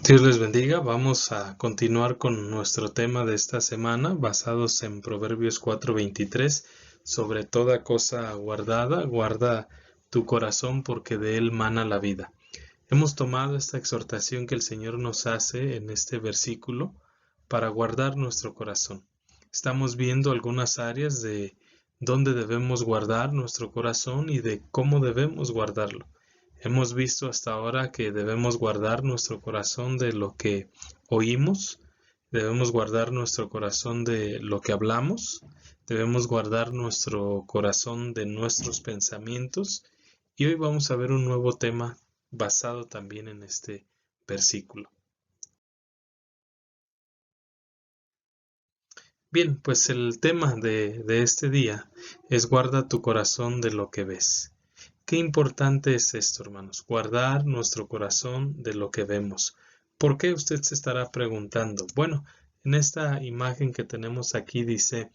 Dios les bendiga. Vamos a continuar con nuestro tema de esta semana, basados en Proverbios 4:23. Sobre toda cosa guardada, guarda tu corazón porque de él mana la vida. Hemos tomado esta exhortación que el Señor nos hace en este versículo para guardar nuestro corazón. Estamos viendo algunas áreas de dónde debemos guardar nuestro corazón y de cómo debemos guardarlo. Hemos visto hasta ahora que debemos guardar nuestro corazón de lo que oímos, debemos guardar nuestro corazón de lo que hablamos, debemos guardar nuestro corazón de nuestros pensamientos, y hoy vamos a ver un nuevo tema basado también en este versículo. Bien, pues el tema de este día es guarda tu corazón de lo que ves. Qué importante es esto, hermanos, guardar nuestro corazón de lo que vemos. ¿Por qué? Usted se estará preguntando. Bueno, en esta imagen que tenemos aquí dice,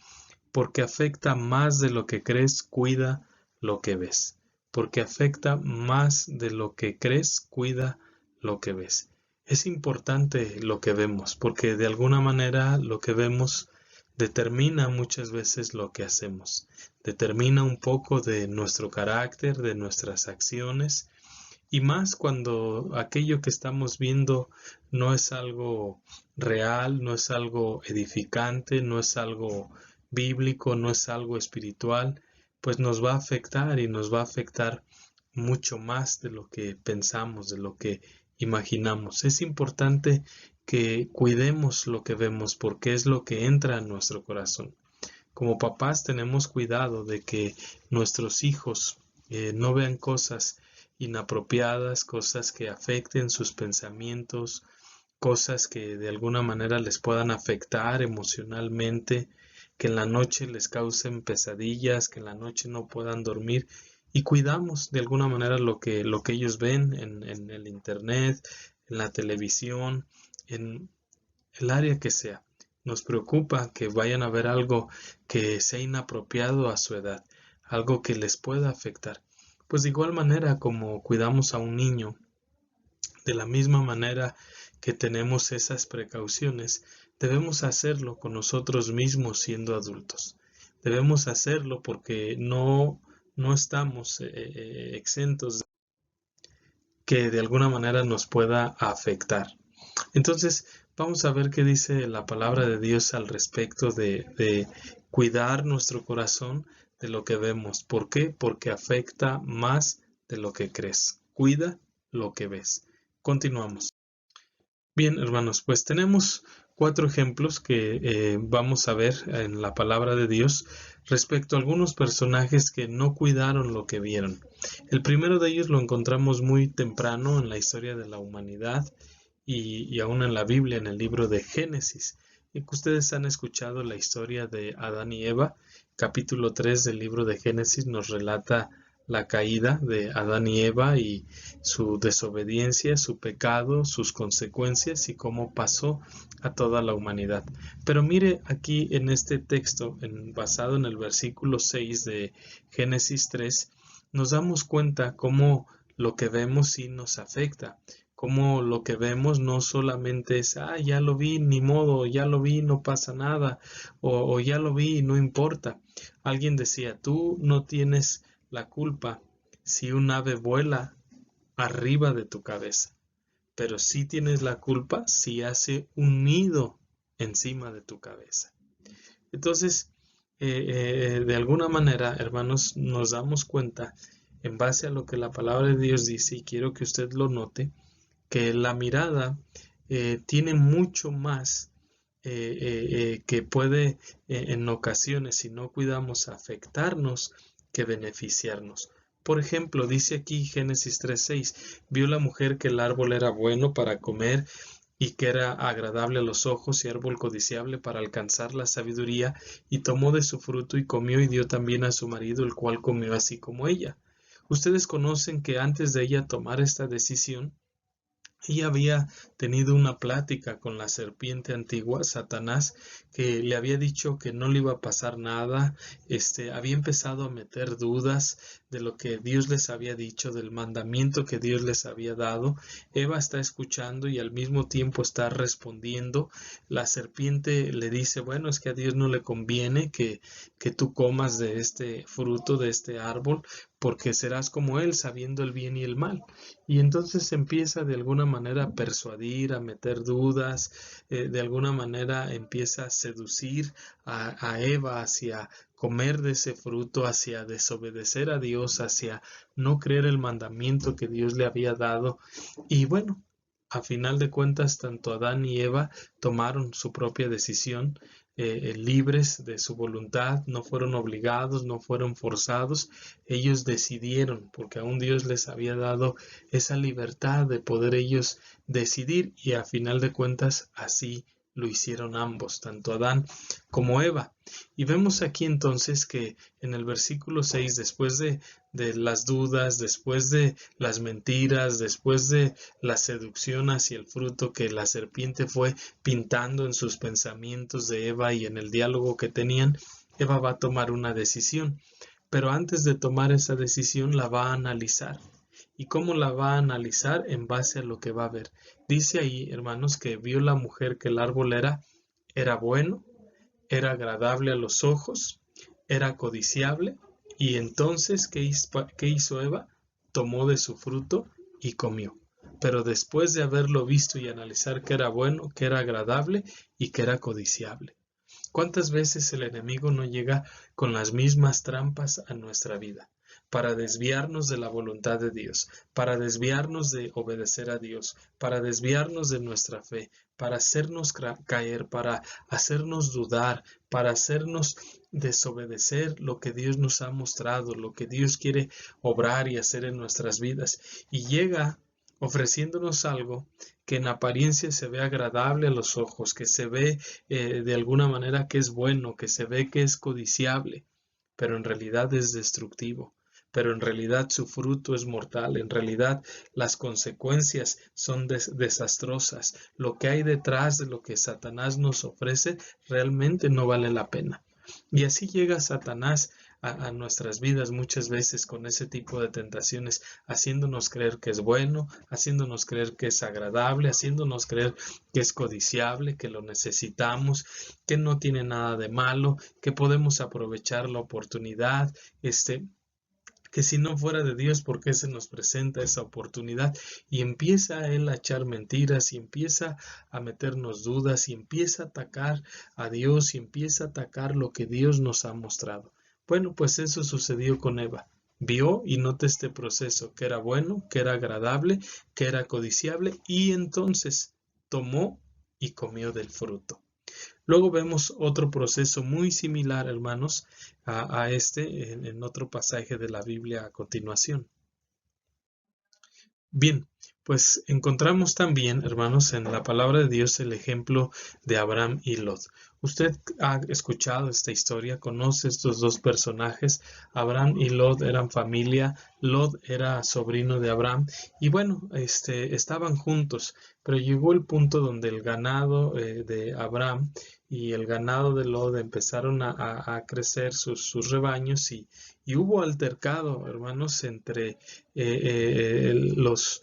porque afecta más de lo que crees, cuida lo que ves. Porque afecta más de lo que crees, cuida lo que ves. Es importante lo que vemos, porque de alguna manera lo que vemos determina muchas veces lo que hacemos, determina un poco de nuestro carácter, de nuestras acciones, y más cuando aquello que estamos viendo no es algo real, no es algo edificante, no es algo bíblico, no es algo espiritual, pues nos va a afectar y nos va a afectar mucho más de lo que pensamos, de lo que imaginamos. Es importante que cuidemos lo que vemos porque es lo que entra en nuestro corazón. Como papás tenemos cuidado de que nuestros hijos no vean cosas inapropiadas, cosas que afecten sus pensamientos, cosas que de alguna manera les puedan afectar emocionalmente, que en la noche les causen pesadillas, que en la noche no puedan dormir, y cuidamos de alguna manera lo que ellos ven en el internet, en la televisión, en el área que sea. Nos preocupa que vayan a ver algo que sea inapropiado a su edad, algo que les pueda afectar. Pues de igual manera como cuidamos a un niño, de la misma manera que tenemos esas precauciones, debemos hacerlo con nosotros mismos siendo adultos. Debemos hacerlo porque no estamos exentos que de alguna manera nos pueda afectar. Entonces, vamos a ver qué dice la palabra de Dios al respecto de cuidar nuestro corazón de lo que vemos. ¿Por qué? Porque afecta más de lo que crees. Cuida lo que ves. Continuamos. Bien, hermanos, pues tenemos 4 ejemplos que vamos a ver en la palabra de Dios respecto a algunos personajes que no cuidaron lo que vieron. El primero de ellos lo encontramos muy temprano en la historia de la humanidad y aún en la Biblia, en el libro de Génesis. Y que ustedes han escuchado la historia de Adán y Eva. Capítulo 3 del libro de Génesis nos relata la caída de Adán y Eva y su desobediencia, su pecado, sus consecuencias y cómo pasó a toda la humanidad. Pero mire aquí en este texto, basado en el versículo 6 de Génesis 3, nos damos cuenta cómo lo que vemos sí nos afecta. Como lo que vemos no solamente es, ya lo vi, ni modo, ya lo vi, no pasa nada, o ya lo vi, no importa. Alguien decía, tú no tienes la culpa si un ave vuela arriba de tu cabeza, pero sí tienes la culpa si hace un nido encima de tu cabeza. Entonces, de alguna manera, hermanos, nos damos cuenta, en base a lo que la palabra de Dios dice, y quiero que usted lo note, que la mirada tiene mucho más que puede en ocasiones, si no cuidamos, afectarnos que beneficiarnos. Por ejemplo, dice aquí Génesis 3:6, vio la mujer que el árbol era bueno para comer y que era agradable a los ojos y árbol codiciable para alcanzar la sabiduría, y tomó de su fruto y comió y dio también a su marido, el cual comió así como ella. Ustedes conocen que antes de ella tomar esta decisión, ella había tenido una plática con la serpiente antigua, Satanás, que le había dicho que no le iba a pasar nada, había empezado a meter dudas lo que Dios les había dicho, del mandamiento que Dios les había dado. Eva está escuchando y al mismo tiempo está respondiendo. La serpiente le dice, bueno, es que a Dios no le conviene que tú comas de este fruto, de este árbol, porque serás como Él, sabiendo el bien y el mal. Y entonces empieza de alguna manera a persuadir, a meter dudas, de alguna manera empieza a seducir a Eva hacia comer de ese fruto, hacia desobedecer a Dios, hacia no creer el mandamiento que Dios le había dado. Y bueno, a final de cuentas, tanto Adán y Eva tomaron su propia decisión, libres de su voluntad, no fueron obligados, no fueron forzados, ellos decidieron, porque aún Dios les había dado esa libertad de poder ellos decidir, y a final de cuentas así lo hicieron ambos, tanto Adán como Eva. Y vemos aquí entonces que en el versículo 6, después de las dudas, después de las mentiras, después de la seducción hacia el fruto que la serpiente fue pintando en sus pensamientos de Eva y en el diálogo que tenían, Eva va a tomar una decisión. Pero antes de tomar esa decisión la va a analizar. ¿Y cómo la va a analizar? En base a lo que va a ver. Dice ahí, hermanos, que vio la mujer que el árbol era bueno, era agradable a los ojos, era codiciable, y entonces, ¿qué hizo Eva? Tomó de su fruto y comió. Pero después de haberlo visto y analizar que era bueno, que era agradable y que era codiciable. ¿Cuántas veces el enemigo no llega con las mismas trampas a nuestra vida? Para desviarnos de la voluntad de Dios, para desviarnos de obedecer a Dios, para desviarnos de nuestra fe, para hacernos caer, para hacernos dudar, para hacernos desobedecer lo que Dios nos ha mostrado, lo que Dios quiere obrar y hacer en nuestras vidas. Y llega ofreciéndonos algo que en apariencia se ve agradable a los ojos, que se ve de alguna manera que es bueno, que se ve que es codiciable, pero en realidad es destructivo, pero en realidad su fruto es mortal, en realidad las consecuencias son desastrosas. Lo que hay detrás de lo que Satanás nos ofrece realmente no vale la pena. Y así llega Satanás a nuestras vidas muchas veces con ese tipo de tentaciones, haciéndonos creer que es bueno, haciéndonos creer que es agradable, haciéndonos creer que es codiciable, que lo necesitamos, que no tiene nada de malo, que podemos aprovechar la oportunidad, que si no fuera de Dios, ¿por qué se nos presenta esa oportunidad? Y empieza él a echar mentiras y empieza a meternos dudas y empieza a atacar a Dios y empieza a atacar lo que Dios nos ha mostrado. Bueno, pues eso sucedió con Eva. Vio y nota este proceso, que era bueno, que era agradable, que era codiciable, y entonces tomó y comió del fruto. Luego vemos otro proceso muy similar, hermanos, a este en otro pasaje de la Biblia a continuación. Bien, pues encontramos también, hermanos, en la palabra de Dios el ejemplo de Abraham y Lot. Usted ha escuchado esta historia, conoce estos dos personajes. Abraham y Lot eran familia, Lot era sobrino de Abraham y bueno, estaban juntos, pero llegó el punto donde el ganado de Abraham y el ganado de Lot empezaron a crecer sus rebaños y hubo altercado, hermanos, entre los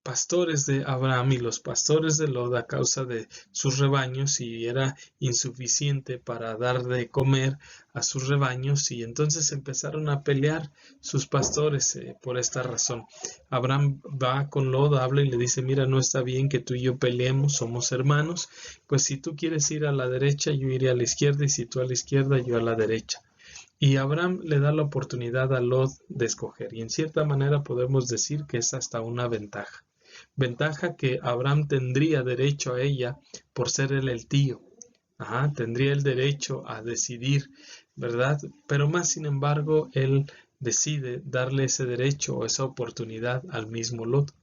pastores de Abraham y los pastores de Lot a causa de sus rebaños, y era insuficiente para dar de comer a sus rebaños, y entonces empezaron a pelear sus pastores por esta razón. Abraham va con Lot, habla y le dice, mira, no está bien que tú y yo peleemos, somos hermanos, pues si tú quieres ir a la derecha, yo iré a la izquierda, y si tú a la izquierda, yo a la derecha. Y Abraham le da la oportunidad a Lot de escoger, y en cierta manera podemos decir que es hasta una ventaja. Ventaja que Abraham tendría derecho a ella por ser él el tío. Tendría el derecho a decidir, ¿verdad? Pero más sin embargo, él decide darle ese derecho o esa oportunidad al mismo Lot.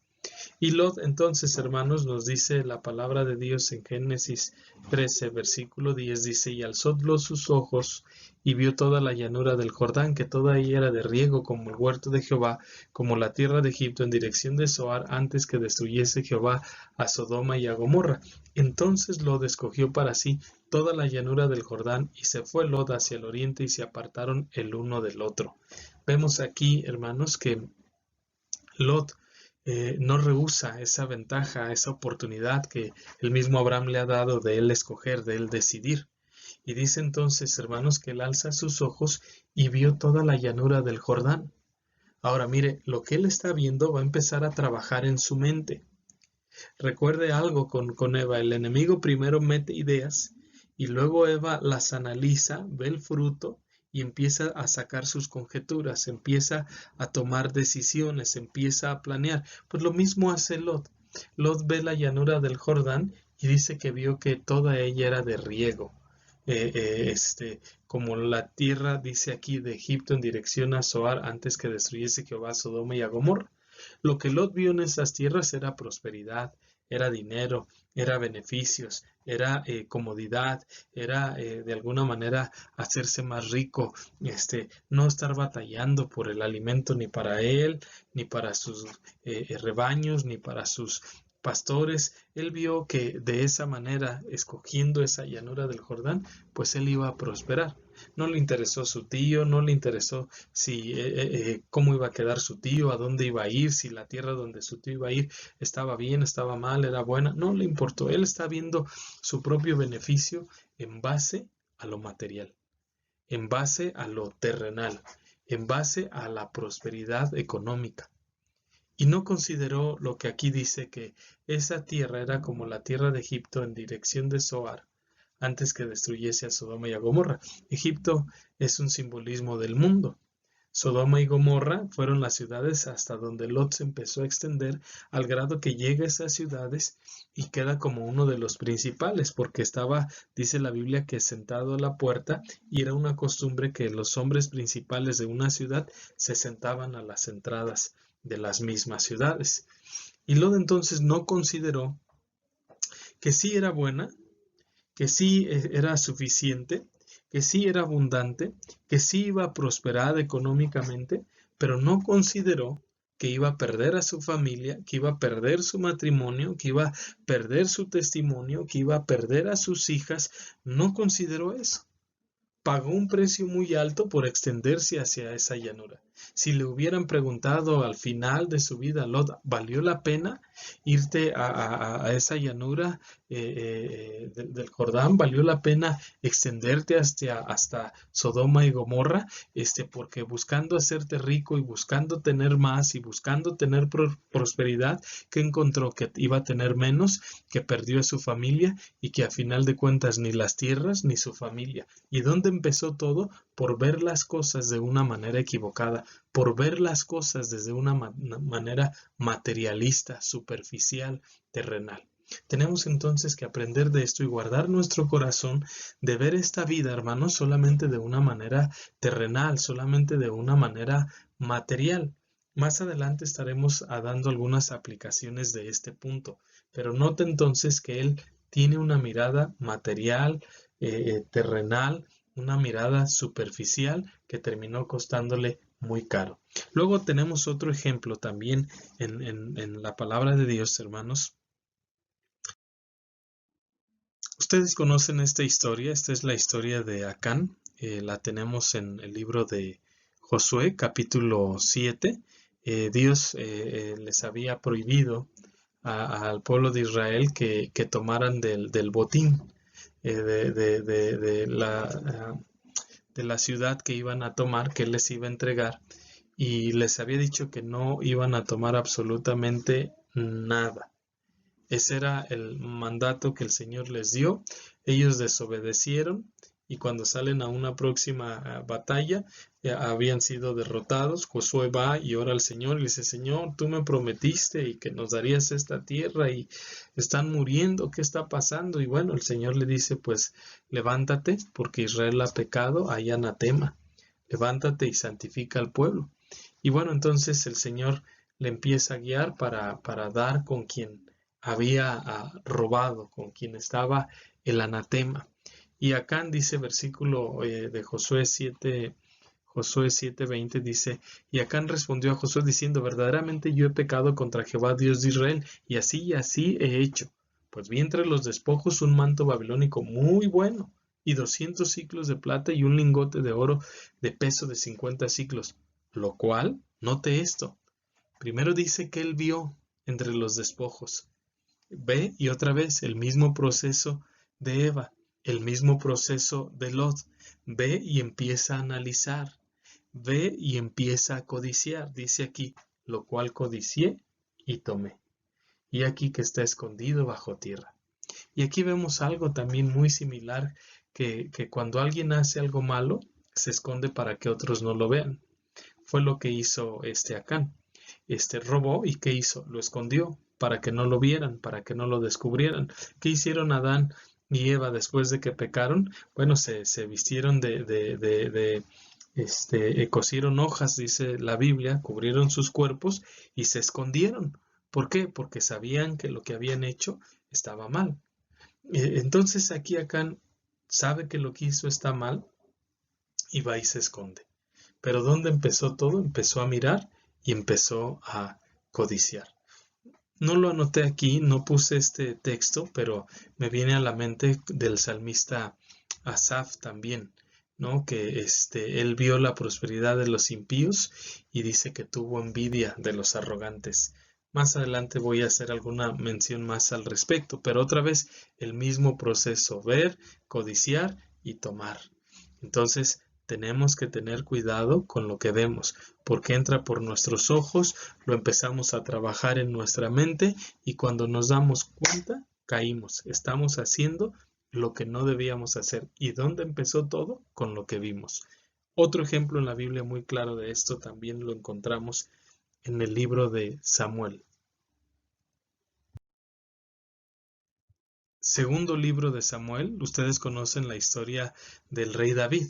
Y Lot, entonces, hermanos, nos dice la palabra de Dios en Génesis 13, versículo 10, dice, y alzó Lot sus ojos y vio toda la llanura del Jordán, que toda ella era de riego como el huerto de Jehová, como la tierra de Egipto en dirección de Zoar, antes que destruyese Jehová a Sodoma y a Gomorra. Entonces Lot escogió para sí toda la llanura del Jordán, y se fue Lot hacia el oriente, y se apartaron el uno del otro. Vemos aquí, hermanos, que Lot no rehúsa esa ventaja, esa oportunidad que el mismo Abraham le ha dado de él escoger, de él decidir. Y dice entonces, hermanos, que él alza sus ojos y vio toda la llanura del Jordán. Ahora mire, lo que él está viendo va a empezar a trabajar en su mente. Recuerde algo con Eva, el enemigo primero mete ideas y luego Eva las analiza, ve el fruto y empieza a sacar sus conjeturas, empieza a tomar decisiones, empieza a planear. Pues lo mismo hace Lot. Lot ve la llanura del Jordán y dice que vio que toda ella era de riego. Como la tierra, dice aquí, de Egipto en dirección a Zoar antes que destruyese Jehová a Sodoma y a Gomorra. Lo que Lot vio en esas tierras era prosperidad, era dinero, era beneficios, era comodidad, era de alguna manera hacerse más rico, no estar batallando por el alimento ni para él, ni para sus rebaños, ni para sus pastores. Él vio que de esa manera, escogiendo esa llanura del Jordán, pues él iba a prosperar. No le interesó su tío, no le interesó si cómo iba a quedar su tío, a dónde iba a ir, si la tierra donde su tío iba a ir estaba bien, estaba mal, era buena, no le importó. Él está viendo su propio beneficio en base a lo material, en base a lo terrenal, en base a la prosperidad económica. Y no consideró lo que aquí dice, que esa tierra era como la tierra de Egipto en dirección de Zoar, antes que destruyese a Sodoma y a Gomorra. Egipto es un simbolismo del mundo. Sodoma y Gomorra fueron las ciudades hasta donde Lot se empezó a extender, al grado que llega a esas ciudades y queda como uno de los principales, porque estaba, dice la Biblia, que sentado a la puerta, y era una costumbre que los hombres principales de una ciudad se sentaban a las entradas de las mismas ciudades. Y Lot entonces no consideró que sí era buena, que sí era suficiente, que sí era abundante, que sí iba a prosperar económicamente, pero no consideró que iba a perder a su familia, que iba a perder su matrimonio, que iba a perder su testimonio, que iba a perder a sus hijas. No consideró eso. Pagó un precio muy alto por extenderse hacia esa llanura. Si le hubieran preguntado al final de su vida, Lot, ¿valió la pena irte a esa llanura del Jordán? ¿Valió la pena extenderte hasta Sodoma y Gomorra? Porque buscando hacerte rico y buscando tener más y buscando tener prosperidad, que encontró que iba a tener menos, que perdió a su familia y que a final de cuentas ni las tierras ni su familia. ¿Y dónde empezó todo? Por ver las cosas de una manera equivocada, por ver las cosas desde una manera materialista, superficial, terrenal. Tenemos entonces que aprender de esto y guardar nuestro corazón de ver esta vida, hermanos, solamente de una manera terrenal, solamente de una manera material. Más adelante estaremos dando algunas aplicaciones de este punto, pero note entonces que él tiene una mirada material, terrenal, una mirada superficial que terminó costándole muy caro. Luego tenemos otro ejemplo también en la palabra de Dios, hermanos. Ustedes conocen esta historia, esta es la historia de Acán, la tenemos en el libro de Josué, capítulo 7. Dios les había prohibido al pueblo de Israel que tomaran del botín de la ciudad que iban a tomar, que les iba a entregar, y les había dicho que no iban a tomar absolutamente nada. Ese era el mandato que el Señor les dio. Ellos desobedecieron y cuando salen a una próxima batalla habían sido derrotados. Josué va y ora al Señor y le dice: Señor, tú me prometiste y que nos darías esta tierra y están muriendo, ¿qué está pasando? Y bueno, el Señor le dice: pues levántate, porque Israel ha pecado, hay anatema. Levántate y santifica al pueblo. Y bueno, entonces el Señor le empieza a guiar para dar con quien había robado, con quien estaba el anatema. Y acá dice versículo de Josué 7:20 dice: y Acán respondió a Josué diciendo: verdaderamente yo he pecado contra Jehová Dios de Israel, y así he hecho. Pues vi entre los despojos un manto babilónico muy bueno, y 200 siclos de plata, y un lingote de oro de peso de 50 siclos. lo cual, note esto, primero dice que él vio entre los despojos. Ve y otra vez el mismo proceso de Eva, el mismo proceso de Lot. Ve y empieza a analizar. Ve y empieza a codiciar. Dice aquí, lo cual codicié y tomé. Y aquí que está escondido bajo tierra. Y aquí vemos algo también muy similar, que cuando alguien hace algo malo, se esconde para que otros no lo vean. Fue lo que hizo Acán. Robó, ¿y qué hizo? Lo escondió para que no lo vieran, para que no lo descubrieran. ¿Qué hicieron Adán y Eva después de que pecaron? Bueno, se vistieron cosieron hojas, dice la Biblia, cubrieron sus cuerpos y se escondieron. ¿Por qué? Porque sabían que lo que habían hecho estaba mal. Entonces aquí Acán sabe que lo que hizo está mal y va y se esconde. Pero ¿dónde empezó todo? Empezó a mirar y empezó a codiciar. No lo anoté aquí, no puse este texto, pero me viene a la mente del salmista Asaf también, ¿no? Que él vio la prosperidad de los impíos y dice que tuvo envidia de los arrogantes. Más adelante voy a hacer alguna mención más al respecto, pero otra vez el mismo proceso, ver, codiciar y tomar. Entonces, tenemos que tener cuidado con lo que vemos, porque entra por nuestros ojos, lo empezamos a trabajar en nuestra mente y cuando nos damos cuenta, caímos. Estamos haciendo lo que no debíamos hacer. ¿Y dónde empezó todo? Con lo que vimos. Otro ejemplo en la Biblia muy claro de esto también lo encontramos en el libro de Samuel. Segundo libro de Samuel, ustedes conocen la historia del rey David.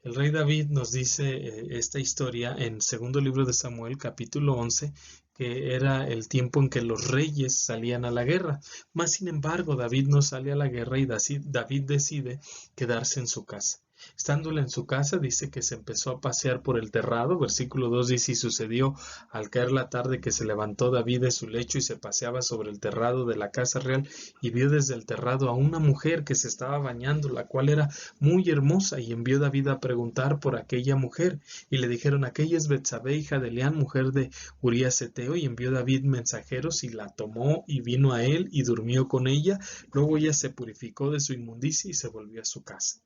El rey David nos dice esta historia en segundo libro de Samuel, capítulo 11, que era el tiempo en que los reyes salían a la guerra. Mas, sin embargo, David no sale a la guerra y David decide quedarse en su casa. Estándola en su casa, dice que se empezó a pasear por el terrado. Versículo 2 dice, y sucedió al caer la tarde que se levantó David de su lecho y se paseaba sobre el terrado de la casa real y vio desde el terrado a una mujer que se estaba bañando, la cual era muy hermosa, y envió David a preguntar por aquella mujer. Y le dijeron, aquella es Betsabé, hija de Elián, mujer de Urías Eteo. Y envió David mensajeros y la tomó y vino a él y durmió con ella. Luego ella se purificó de su inmundicia y se volvió a su casa.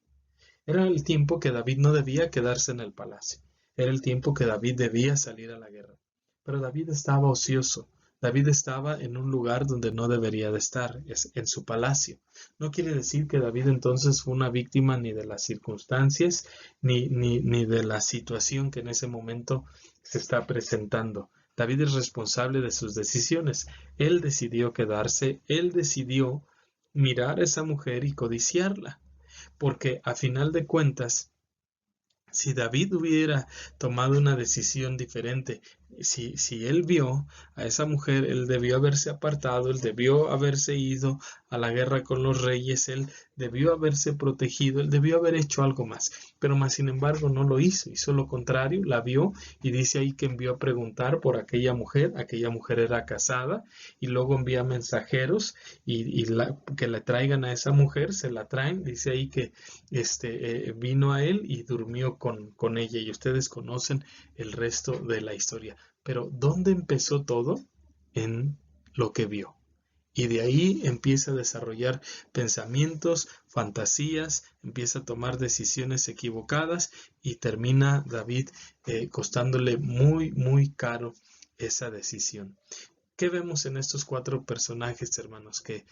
Era el tiempo que David no debía quedarse en el palacio. Era el tiempo que David debía salir a la guerra. Pero David estaba ocioso. David estaba en un lugar donde no debería de estar, en su palacio. No quiere decir que David entonces fue una víctima ni de las circunstancias ni de la situación que en ese momento se está presentando. David es responsable de sus decisiones. Él decidió quedarse, él decidió mirar a esa mujer y codiciarla. Porque a final de cuentas, si David hubiera tomado una decisión diferente, si él vio a esa mujer, él debió haberse apartado, él debió haberse ido a la guerra con los reyes, él debió haberse protegido, él debió haber hecho algo más. Pero más sin embargo no lo hizo lo contrario, la vio y dice ahí que envió a preguntar por aquella mujer era casada y luego envía mensajeros que le traigan a esa mujer, se la traen, dice ahí que vino a él y durmió con ella y ustedes conocen el resto de la historia. Pero ¿dónde empezó todo? En lo que vio. Y de ahí empieza a desarrollar pensamientos, fantasías, empieza a tomar decisiones equivocadas y termina David costándole muy, muy caro esa decisión. ¿Qué vemos en estos cuatro personajes, hermanos? Que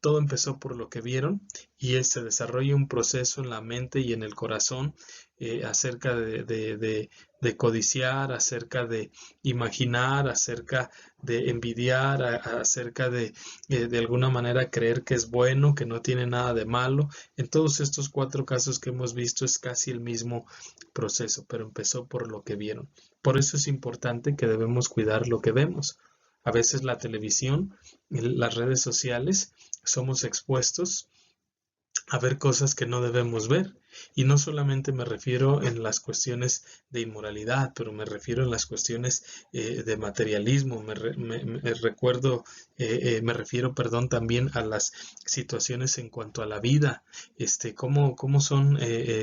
todo empezó por lo que vieron y se desarrolla un proceso en la mente y en el corazón acerca de codiciar, acerca de imaginar, acerca de envidiar, acerca de alguna manera creer que es bueno, que no tiene nada de malo. En todos estos cuatro casos que hemos visto es casi el mismo proceso, pero empezó por lo que vieron. Por eso es importante que debemos cuidar lo que vemos. A veces la televisión, las redes sociales, somos expuestos a ver cosas que no debemos ver. Y no solamente me refiero en las cuestiones de inmoralidad, pero me refiero en las cuestiones de materialismo. Me refiero, perdón, también a las situaciones en cuanto a la vida, cómo son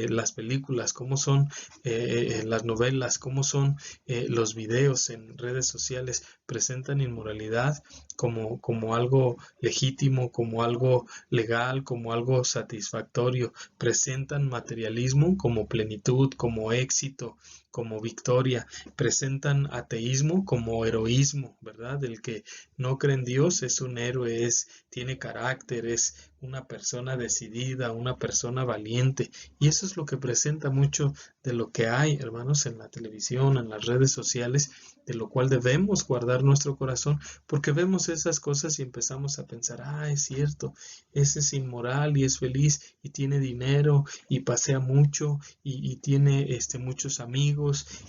las películas, cómo son las novelas, cómo son los videos en redes sociales, presentan inmoralidad como algo legítimo, como algo legal, como algo satisfactorio, presentan materialismo como plenitud, como éxito, como victoria, presentan ateísmo como heroísmo, ¿verdad? El que no cree en Dios es un héroe, tiene carácter, es una persona decidida, una persona valiente, y eso es lo que presenta mucho de lo que hay, hermanos, en la televisión, en las redes sociales, de lo cual debemos guardar nuestro corazón, porque vemos esas cosas y empezamos a pensar, es cierto, ese es inmoral y es feliz y tiene dinero y pasea mucho y tiene muchos amigos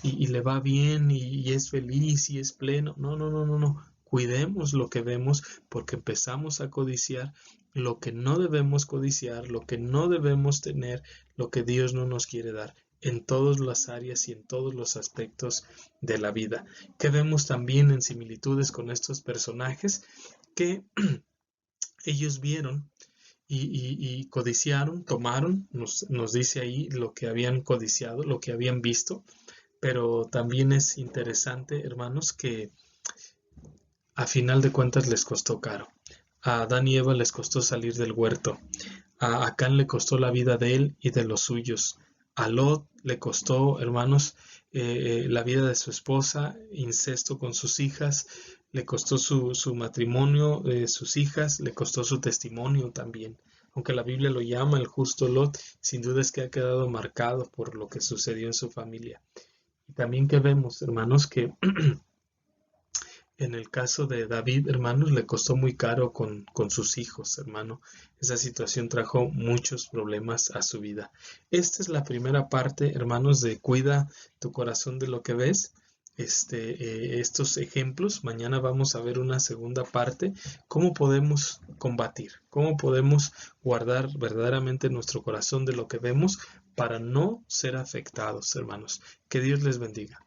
y le va bien y es feliz y es pleno. No, no, no, no, no. Cuidemos lo que vemos, porque empezamos a codiciar lo que no debemos codiciar, lo que no debemos tener, lo que Dios no nos quiere dar en todas las áreas y en todos los aspectos de la vida. Que vemos también en similitudes con estos personajes que ellos vieron y codiciaron, tomaron, nos dice ahí lo que habían codiciado, lo que habían visto, pero también es interesante, hermanos, que a final de cuentas les costó caro. A Adán y Eva les costó salir del huerto. A Acán le costó la vida de él y de los suyos. A Lot le costó, hermanos, la vida de su esposa, incesto con sus hijas, le costó su matrimonio, sus hijas, le costó su testimonio también. Aunque la Biblia lo llama el justo Lot, sin duda es que ha quedado marcado por lo que sucedió en su familia. Y también que vemos, hermanos, que en el caso de David, hermanos, le costó muy caro con sus hijos, hermano. Esa situación trajo muchos problemas a su vida. Esta es la primera parte, hermanos, de cuida tu corazón de lo que ves. Estos ejemplos. Mañana vamos a ver una segunda parte. ¿Cómo podemos combatir? ¿Cómo podemos guardar verdaderamente nuestro corazón de lo que vemos para no ser afectados, hermanos? Que Dios les bendiga.